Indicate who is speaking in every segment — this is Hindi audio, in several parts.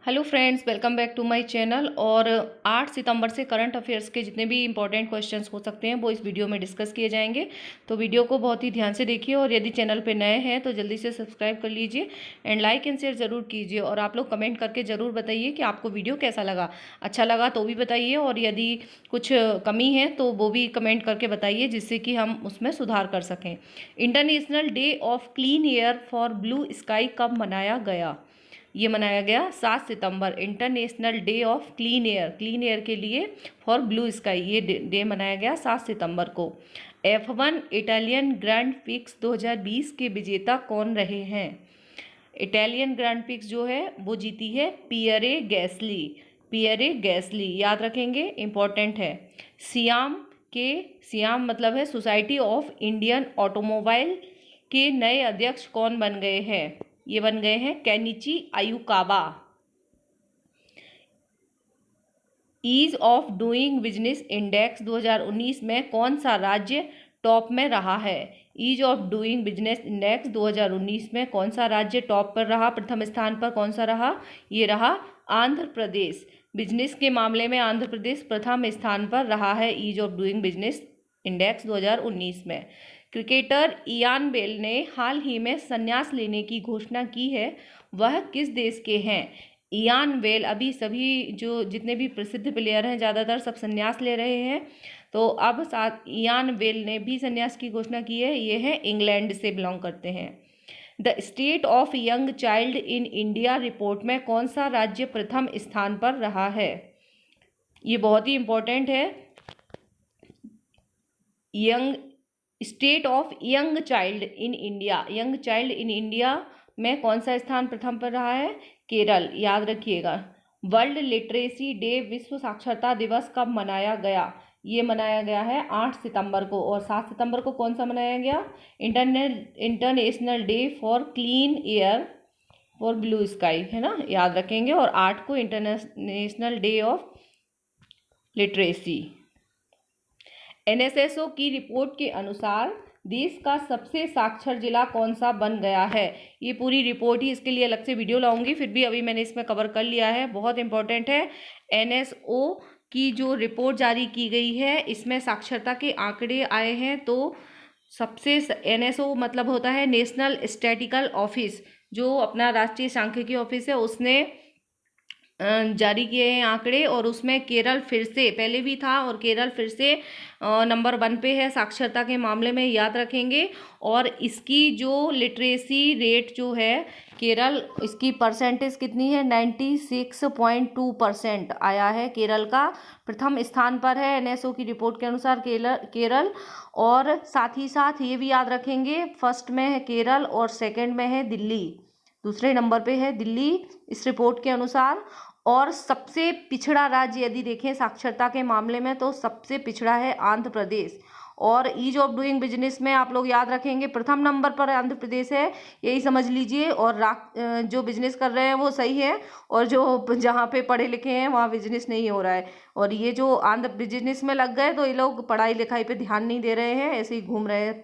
Speaker 1: Hello friends, welcome back to my channel. और 8 सितंबर से करंट अफेयर्स के जितने भी इंपॉर्टेंट क्वेश्चंस हो सकते हैं वो इस वीडियो में डिस्कस किए जाएंगे। तो वीडियो को बहुत ही ध्यान से देखिए और यदि चैनल पे नए हैं तो जल्दी से सब्सक्राइब कर लीजिए एंड लाइक एंड शेयर ज़रूर कीजिए। और आप लोग कमेंट करके ज़रूर बताइए कि आपको वीडियो कैसा लगा। अच्छा लगा तो भी बताइए, और यदि कुछ कमी है तो वो भी कमेंट करके बताइए जिससे कि हम उसमें सुधार कर सकें। International day of clean air for blue sky कब मनाया गया? ये मनाया गया 7 सितंबर। International day of clean air के लिए फॉर ब्लू स्काई, ये डे मनाया गया 7 सितंबर को। F1 इटालियन ग्रैंड पिक्स 2020 के विजेता कौन रहे हैं? इटालियन ग्रैंड पिक्स जो है वो जीती है पियरे गैसली। पियरे गैसली याद रखेंगे, इंपॉर्टेंट है। सियाम मतलब है सोसाइटी ऑफ इंडियन ऑटोमोबाइल के नए अध्यक्ष कौन बन गए हैं? ये बन गए हैं Kenichi Ayukawa. Ease of doing business index 2019 में कौन सा राज्य टॉप में रहा है? Ease of doing business index 2019 में कौन सा राज्य टॉप पर रहा? प्रथम स्थान पर कौन सा रहा? ये रहा आंध्र प्रदेश। बिजनेस के मामले में आंध्र प्रदेश प्रथम स्थान पर रहा है ease of doing business index 2019 में। क्रिकेटर इयान बेल ने हाल ही में संन्यास लेने की घोषणा की है, वह किस देश के हैं? इयान बेल, अभी सभी जो जितने भी प्रसिद्ध प्लेयर हैं ज़्यादातर सब संन्यास ले रहे हैं, तो अब साथ इयान बेल ने भी संन्यास की घोषणा की है। ये है इंग्लैंड से बिलोंग करते हैं। The state of young child in India report में कौन सा राज्य प्रथम स्थान पर रहा है? ये बहुत ही इंपॉर्टेंट है। Young state of young child in India में कौन सा स्थान प्रथम पर रहा है? केरल, याद रखिएगा। वर्ल्ड लिटरेसी डे, विश्व साक्षरता दिवस कब मनाया गया? ये मनाया गया है 8 सितंबर को। और 7 सितंबर को कौन सा मनाया गया? International day for clean air for blue sky, है ना, याद रखेंगे। और 8 को international day of literacy. NSSO की रिपोर्ट के अनुसार देश का सबसे साक्षर जिला कौन सा बन गया है? ये पूरी रिपोर्ट ही, इसके लिए अलग से वीडियो लाऊंगी, फिर भी अभी मैंने इसमें कवर कर लिया है, बहुत इंपॉर्टेंट है। NSO की जो रिपोर्ट जारी की गई है इसमें साक्षरता के आंकड़े आए हैं। तो सबसे NSO मतलब होता है नेशनल स्टैटिकल ऑफिस, जो अपना राष्ट्रीय सांख्यिकी ऑफिस है, उसने जारी किए हैं आंकड़े। और उसमें केरल फिर से, पहले भी था और केरल फिर से नंबर 1 पे है साक्षरता के मामले में, याद रखेंगे। और इसकी जो लिटरेसी रेट जो है केरल, इसकी परसेंटेज कितनी है? 96.2% आया है केरल का। प्रथम स्थान पर है NSO की रिपोर्ट के अनुसार केरल। और साथ ही साथ ये भी याद रखेंगे, फर्स्ट में है केरल और सेकंड में है दिल्ली, दूसरे नंबर पे है दिल्ली इस रिपोर्ट के अनुसार। और सबसे पिछड़ा राज्य यदि देखें साक्षरता के मामले में तो सबसे पिछड़ा है आंध्र प्रदेश। और ईज ऑफ डूइंग बिजनेस में आप लोग याद रखेंगे प्रथम नंबर पर आंध्र प्रदेश है, यही समझ लीजिए। और जो बिजनेस कर रहे हैं वो सही है, और जो जहाँ पे पढ़े लिखे हैं वहाँ बिजनेस नहीं हो रहा है। और ये जो आंध्र बिजनेस में लग गए तो ये लोग पढ़ाई लिखाई पे ध्यान नहीं दे रहे हैं, ऐसे ही घूम रहे हैं।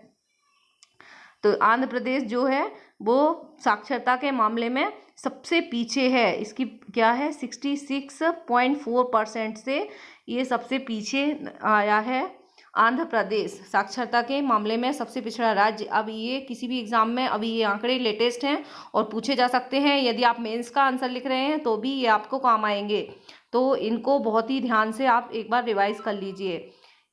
Speaker 1: तो आंध्र प्रदेश जो है वो साक्षरता के मामले में सबसे पीछे है। इसकी क्या है? 66.4% से ये सबसे पीछे आया है आंध्र प्रदेश, साक्षरता के मामले में सबसे पिछड़ा राज्य। अब ये किसी भी एग्जाम में, अभी ये आंकड़े लेटेस्ट हैं और पूछे जा सकते हैं, यदि आप मेंस का आंसर लिख रहे हैं तो भी ये आपको काम आएंगे। तो इनको बहुत ही ध्यान से आप एक बार रिवाइज कर लीजिए।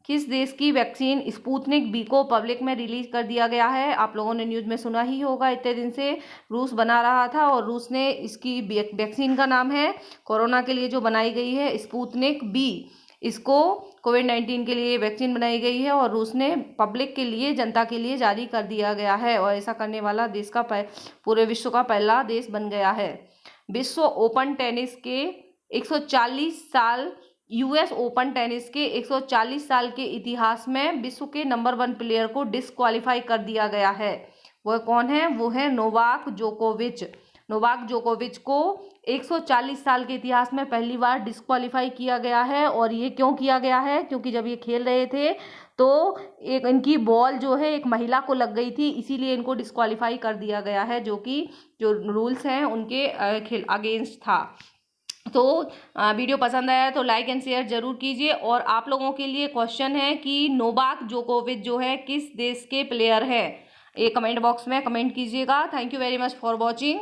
Speaker 1: किस देश की वैक्सीन स्पुतनिक बी को पब्लिक में रिलीज कर दिया गया है? आप लोगों ने न्यूज़ में सुना ही होगा, इतने दिन से रूस बना रहा था और रूस ने, इसकी वैक्सीन का नाम है कोरोना के लिए जो बनाई गई है स्पुतनिक बी, इसको कोविड-19 के लिए वैक्सीन बनाई गई है और रूस ने पब्लिक के लिए, जनता के लिए जारी कर दिया गया है। और ऐसा करने वाला देश का पूरे विश्व का पहला देश बन गया है। विश्व ओपन टेनिस के 140 साल US ओपन टेनिस के 140 साल के इतिहास में विश्व के नंबर 1 प्लेयर को डिस्क्वालीफाई कर दिया गया है। वह कौन है? वो है नोवाक जोकोविच। नोवाक जोकोविच को 140 साल के इतिहास में पहली बार डिस्क्वालीफाई किया गया है। और ये क्यों किया गया है? क्योंकि जब ये खेल रहे थे तो एक इनकी बॉल जो है एक महिला को लग गई थी, इसीलिए इनको डिस्क्वालीफाई कर दिया गया है, जो कि जो रूल्स हैं उनके अगेंस्ट था। तो वीडियो पसंद आया तो लाइक एंड शेयर जरूर कीजिए। और आप लोगों के लिए क्वेश्चन है कि नोवाक जोकोविच जो है किस देश के प्लेयर है, ये कमेंट बॉक्स में कमेंट कीजिएगा। Thank you very much for watching.